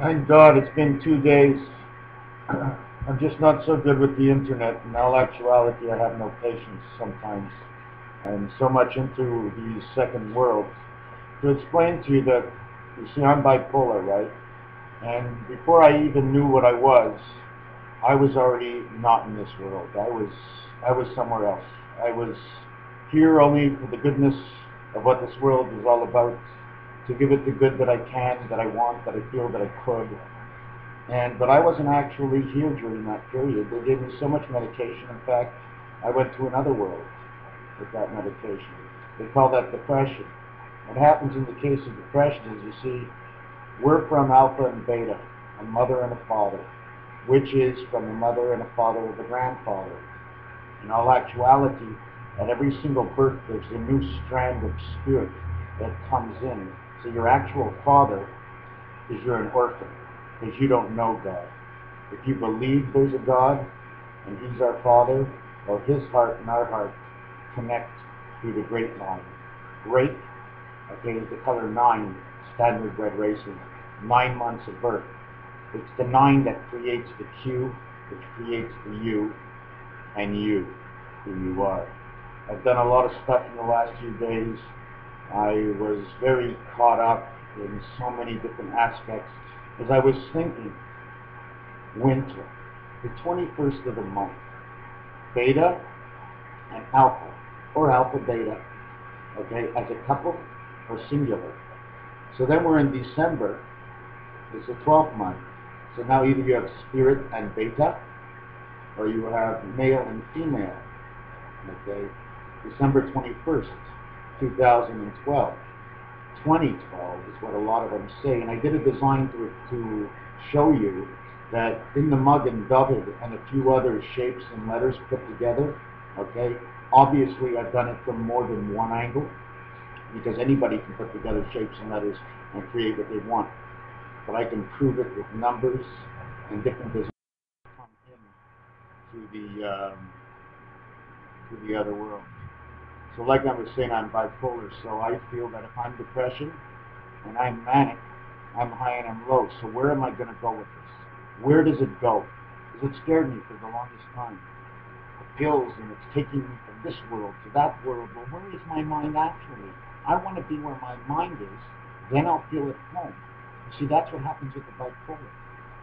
Thank God it's been 2 days. I'm just not so good with the internet. In all actuality, I have no patience sometimes. I'm so much into the second world. To explain to you that, you see, I'm bipolar, right? And before I even knew what I was already not in this world. I was somewhere else. I was here only for the goodness of what this world is all about, to give it the good that I can, that I want, that I feel that I could. But I wasn't actually here during that period. They gave me so much medication. In fact, I went to another world with that medication. They call that depression. What happens in the case of depression is, you see, we're from alpha and beta, a mother and a father, which is from a mother and a father of a grandfather. In all actuality, at every single birth, there's a new strand of spirit that comes in. So your actual father is you're an orphan, because you don't know God. If you believe there's a God, and He's our Father, well, His heart and our heart connect through the grapevine. Grape, okay, is the color 9, standard bred racing. 9 months of birth. It's the 9 that creates the Q, which creates the U, and you, who you are. I've done a lot of stuff in the last few days. I was very caught up in so many different aspects. As I was thinking, winter, the 21st of the month, beta and alpha, or alpha beta, okay, as a couple or singular. So then we're in December, it's the 12th month. So now either you have spirit and beta, or you have male and female, okay. December 21st, 2012. 2012 is what a lot of them say, and I did a design to show you that in the mug and doubled and a few other shapes and letters put together, okay? Obviously I've done it from more than one angle, because anybody can put together shapes and letters and create what they want. But I can prove it with numbers and different designs come in to the other world. So like I was saying, I'm bipolar, so I feel that if I'm depression and I'm manic, I'm high and I'm low. So where am I going to go with this? Where does it go? Because it scared me for the longest time. The pills, and it's taking me from this world to that world. Well, where is my mind actually? I want to be where my mind is, then I'll feel at home. You see, that's what happens with the bipolar.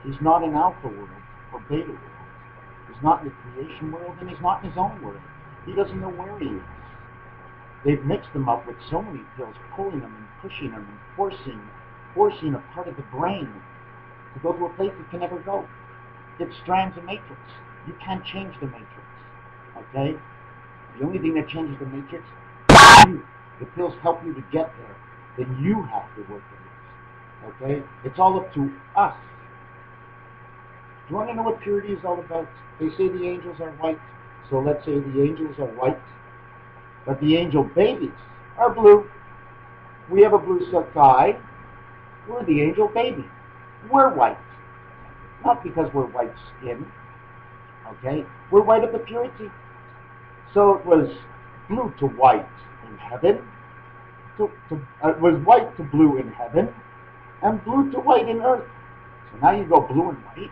He's not in alpha world or beta world. He's not in the creation world, and he's not in his own world. He doesn't know where he is. They've mixed them up with so many pills, pulling them and pushing them and forcing a part of the brain to go to a place it can never go. It strands a matrix. You can't change the matrix, okay? The only thing that changes the matrix is you. The pills help you to get there. Then you have to work with it, okay? It's all up to us. Do you want to know what purity is all about? They say the angels are white, so let's say the angels are white. But the angel babies are blue. We have a blue silk tie. We're the angel baby. We're white. Not because we're white skin. Okay? We're white of the purity. So it was blue to white in heaven. It was white to blue in heaven. And blue to white in earth. So now you go blue and white.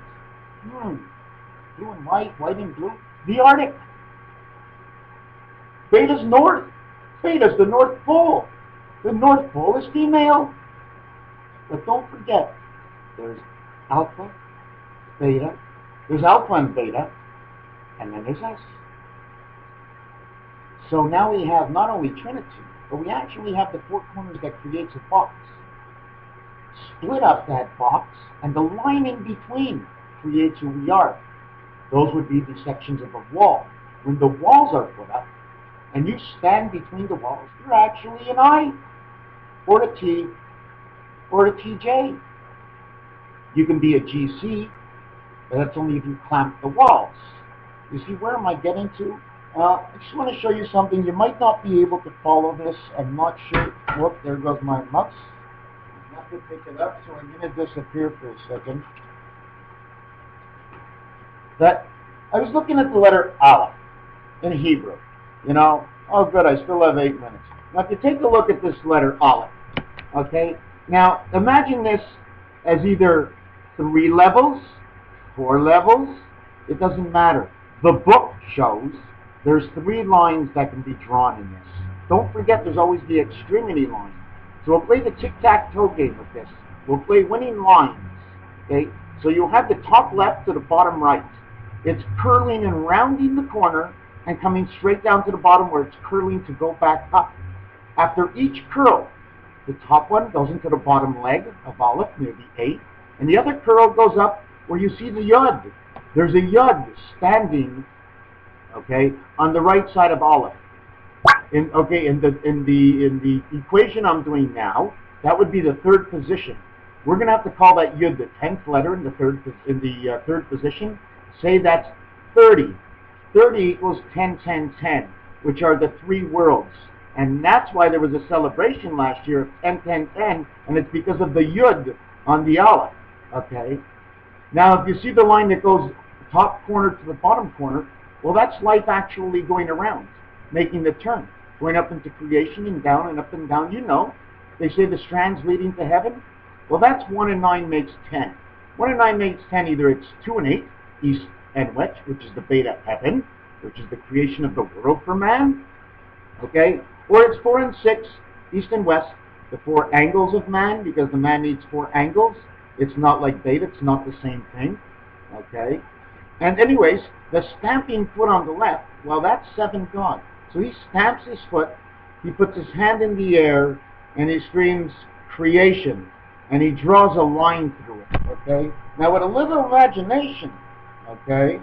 Blue and white, white and blue. The Arctic. Beta's north. Beta's the North Pole. The North Pole is female. But don't forget, there's alpha, beta, there's alpha and beta, and then there's us. So now we have not only Trinity, but we actually have the four corners that creates a box. Split up that box, and the line in between creates who we are. Those would be the sections of a wall. When the walls are put up, and you stand between the walls, you're actually an I, or a T, or a TJ. You can be a GC, but that's only if you clamp the walls. You see, where am I getting to? I just want to show you something. You might not be able to follow this. I'm not sure. Whoop, there goes my mouse. I have to pick it up, so I'm going to disappear for a second. I was looking at the letter Aleph in Hebrew. You know, oh good, I still have 8 minutes. Now if you take a look at this letter Aleph, okay, now imagine this as either 3 levels, 4 levels, it doesn't matter. The book shows there's 3 lines that can be drawn in this. Don't forget there's always the extremity line. So we'll play the tic-tac-toe game with this. We'll play winning lines. Okay? So you'll have the top left to the bottom right. It's curling and rounding the corner and coming straight down to the bottom where it's curling to go back up. After each curl, the top one goes into the bottom leg of Aleph near the 8, and the other curl goes up where you see the Yud. There's a Yud standing, okay, on the right side of Aleph. In the equation I'm doing now, that would be the 3rd position. We're going to have to call that Yud the 10th letter in the third position. Say that's 30. 30 equals 10, 10, 10, which are the 3 worlds. And that's why there was a celebration last year of 10, 10, 10, and it's because of the Yud on the Aleph. Okay? Now, if you see the line that goes top corner to the bottom corner, well, that's life actually going around, making the turn, going up into creation and down and up and down. You know, they say the strands leading to heaven. Well, that's 1 and 9 makes 10. 1 and 9 makes 10. Either it's 2 and 8, east and west, which is the beta heaven, which is the creation of the world for man. Okay? Or it's 4 and 6, east and west, the 4 angles of man, because the man needs 4 angles. It's not like beta, it's not the same thing. Okay? And anyways, the stamping foot on the left, well, that's 7 God. So he stamps his foot, he puts his hand in the air, and he screams creation. And he draws a line through it. Okay? Now with a little imagination, okay,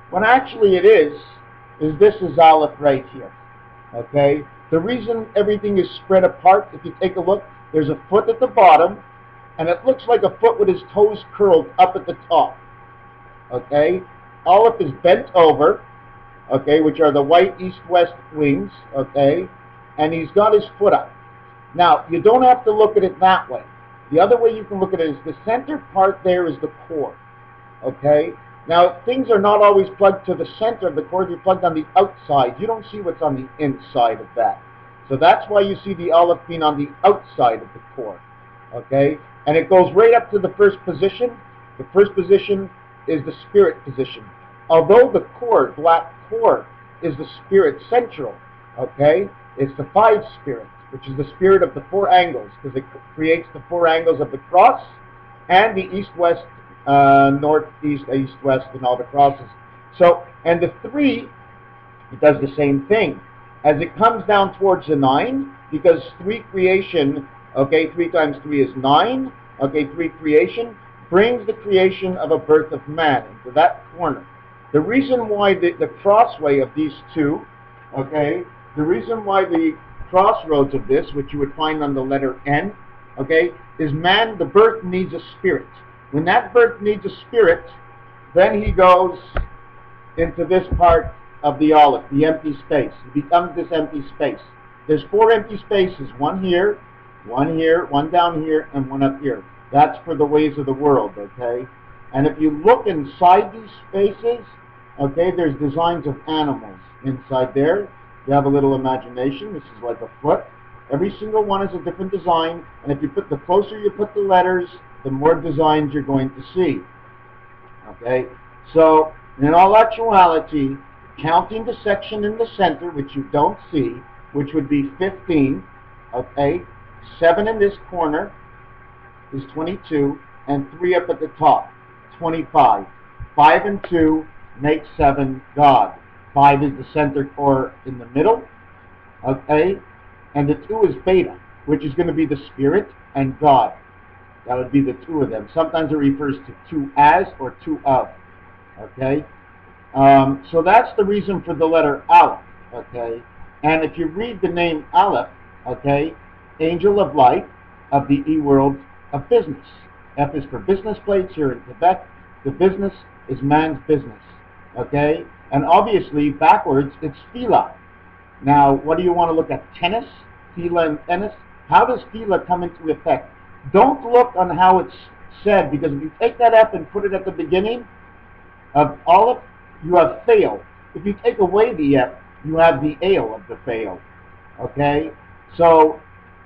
what actually it is this is Aleph right here. Okay? The reason everything is spread apart, if you take a look, there's a foot at the bottom, and it looks like a foot with his toes curled up at the top. Okay? Aleph is bent over, okay, which are the white east-west wings, okay, and he's got his foot up. Now, you don't have to look at it that way. The other way you can look at it is the center part there is the core, okay? Now, things are not always plugged to the center of the core. They're plugged on the outside. You don't see what's on the inside of that. So that's why you see the Aleph being on the outside of the core, okay? And it goes right up to the first position. The first position is the spirit position. Although the core, black core, is the spirit central, okay? It's the 5 spirit, which is the spirit of the 4 angles, because it creates the 4 angles of the cross and the east-west, north-east, east-west, and all the crosses. So, and the 3, it does the same thing. As it comes down towards the 9, because 3 creation, okay, 3 times 3 is 9, okay, 3 creation, brings the creation of a birth of man into that corner. The reason why the crossway of these 2, okay, the reason why the crossroads of this, which you would find on the letter N, okay, is man, the birth needs a spirit. When that birth needs a spirit, then he goes into this part of the Aleph, the empty space. He becomes this empty space. There's 4 empty spaces, one here, one down here, and one up here. That's for the ways of the world, okay? And if you look inside these spaces, okay, there's designs of animals inside there. You have a little imagination. This is like a foot. Every single one is a different design, and if you put, the closer you put the letters, the more designs you're going to see. Okay? So, in all actuality, counting the section in the center, which you don't see, which would be 15, okay? 7 in this corner is 22, and 3 up at the top, 25. 5 and 2 make 7 God. 5 is the center core in the middle, okay? And the 2 is beta, which is going to be the spirit and God. That would be the 2 of them. Sometimes it refers to 2 as or 2 of, okay? So that's the reason for the letter Aleph, okay? And if you read the name Aleph, okay, angel of light of the E-world of business. F is for business plates here in Quebec. The business is man's business, okay? And obviously, backwards, it's Fila. Now, what do you want to look at? Tennis? Fila and tennis? How does Fila come into effect? Don't look on how it's said, because if you take that F and put it at the beginning of Aleph, you have fail. If you take away the F, you have the ale of the fail, okay? So,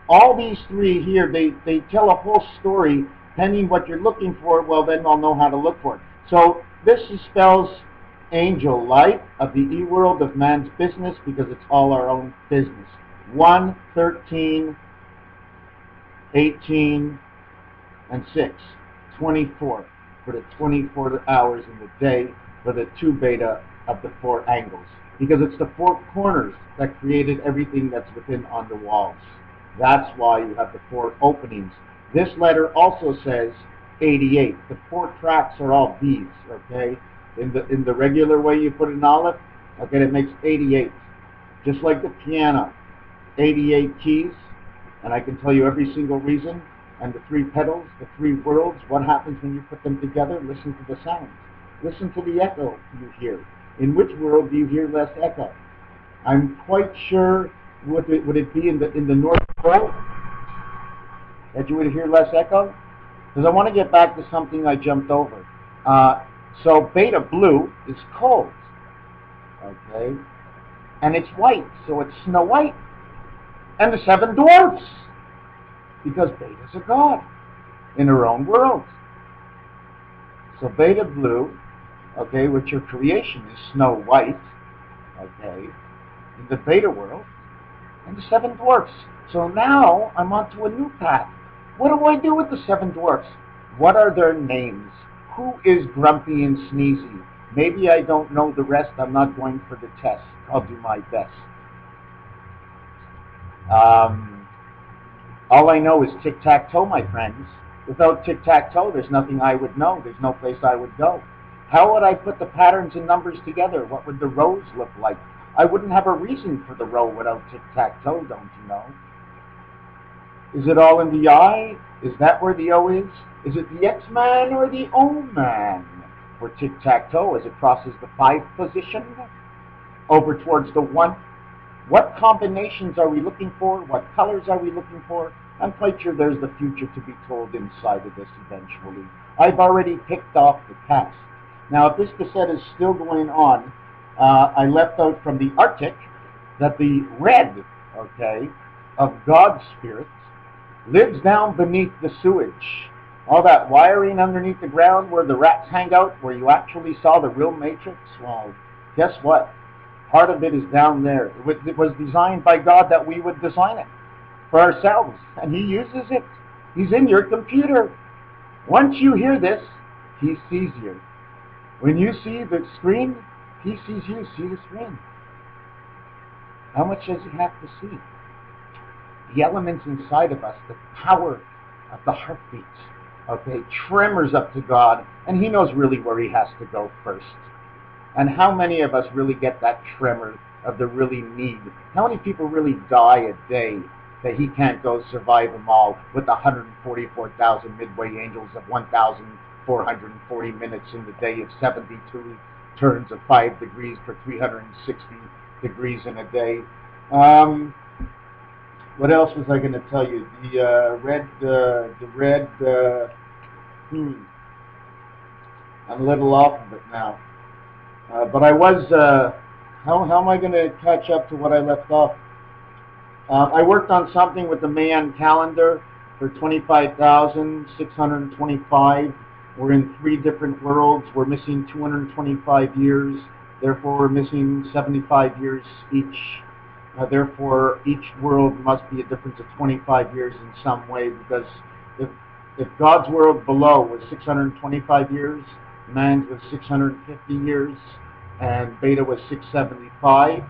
all these 3 here, they tell a whole story depending what you're looking for, well, then I'll know how to look for it. So this spells angel light of the e-world of man's business, because it's all our own business. 1, 13, 18, and 6. 24 for the 24 hours in the day for the 2 beta of the 4 angles. Because it's the 4 corners that created everything that's within on the walls. That's why you have the 4 openings. This letter also says 88. The 4 tracks are all B's, okay? In the regular way you put an olive, okay, it makes 88. Just like the piano, 88 keys, and I can tell you every single reason, and the 3 pedals, the 3 worlds, what happens when you put them together. Listen to the sounds. Listen to the echo you hear. In which world do you hear less echo? I'm quite sure, would it be in the North Pole that you would hear less echo? Because I want to get back to something I jumped over. So beta blue is cold, okay? And it's white, so it's Snow White. And the 7 dwarfs, because beta's a god in her own world. So beta blue, okay, which your creation is Snow White, okay, in the beta world, and the 7 dwarfs. So now I'm onto a new path. What do I do with the 7 dwarfs? What are their names? Who is Grumpy and Sneezy? Maybe I don't know the rest. I'm not going for the test. I'll do my best. All I know is tic-tac-toe, my friends. Without tic-tac-toe, there's nothing I would know. There's no place I would go. How would I put the patterns and numbers together? What would the rows look like? I wouldn't have a reason for the row without tic-tac-toe, don't you know? Is it all in the I? Is that where the O is? Is it the X-man or the O-man for tic-tac-toe as it crosses the 5 position over towards the 1? What combinations are we looking for? What colors are we looking for? I'm quite sure there's the future to be told inside of this eventually. I've already picked off the past. Now, if this cassette is still going on, I left out from the Arctic that the red, okay, of God's spirit lives down beneath the sewage. All that wiring underneath the ground where the rats hang out, where you actually saw the real matrix, well, guess what? Part of it is down there. It was designed by God that we would design it for ourselves, and He uses it. He's in your computer. Once you hear this, He sees you. When you see the screen, He sees you. See the screen. How much does He have to see? The elements inside of us, the power of the heartbeat, okay, tremors up to God, and He knows really where He has to go first. And how many of us really get that tremor of the really need? How many people really die a day that He can't go survive them all with the 144,000 midway angels of 1,440 minutes in the day of 72 turns of 5 degrees per 360 degrees in a day? What else was I going to tell you? I'm a little off of it now. But I was, how am I going to catch up to what I left off? I worked on something with the Mayan calendar for 25,625. We're in 3 different worlds. We're missing 225 years. Therefore, we're missing 75 years each. Therefore, each world must be a difference of 25 years in some way, because if God's world below was 625 years, man's was 650 years, and beta was 675,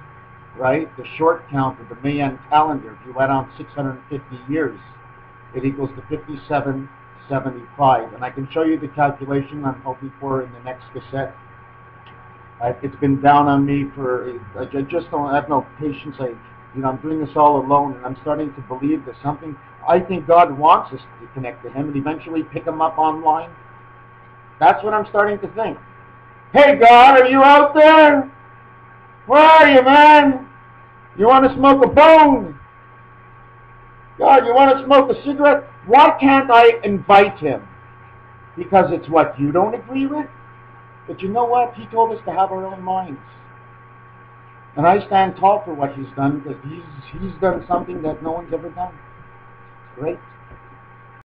right? The short count of the Mayan calendar, if you add on 650 years, it equals to 5775. And I can show you the calculation I'm hoping for in the next cassette. It's been down on me for, I just don't have no patience. I'm doing this all alone, and I'm starting to believe there's something. I think God wants us to connect to Him and eventually pick Him up online. That's what I'm starting to think. Hey, God, are you out there? Where are you, man? You want to smoke a bone? God, you want to smoke a cigarette? Why can't I invite Him? Because it's what you don't agree with? But you know what? He told us to have our own minds. And I stand tall for what He's done, because He's done something that no one's ever done. It's great.